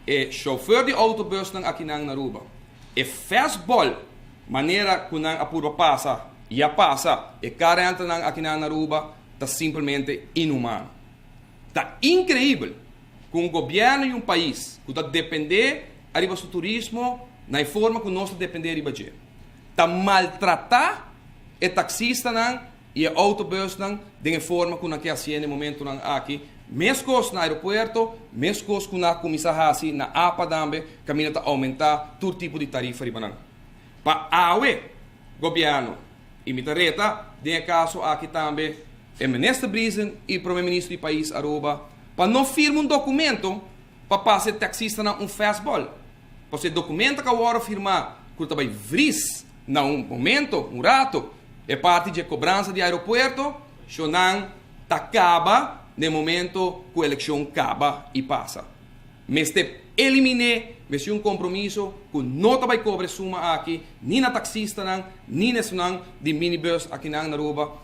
e chauffeur de autobus nang akinang naruba. E fastball, maneira que nang apurba passa, e a passa, e carenta nang akinang naruba, tá simplesmente inumano. Tá incrível que um governo e um país que tá depender arriba do turismo na forma que nós depender arriba de. Tá maltratar e taxista nang e autobus nang de forma que na que assim no momento nang aqui mescos no aeroporto, mescos com na comissária na APA também, caminha a aumentar todo tipo de tarifa riba nang. Pa awe governo e mitareta, de caso aqui também o ministro Brisen e o primeiro-ministro do país Aruba, para não firmar documento para passar taxista na fastball. Para esse documento que agora firmar, que também vris na momento, rato, é parte de cobrança de aeroporto, chonan acaba no momento que a eleição acaba e passa. Mas elimine, mas compromisso que não vai cobrar suma aqui, nem na taxista, nem na de minibus aqui na Aruba.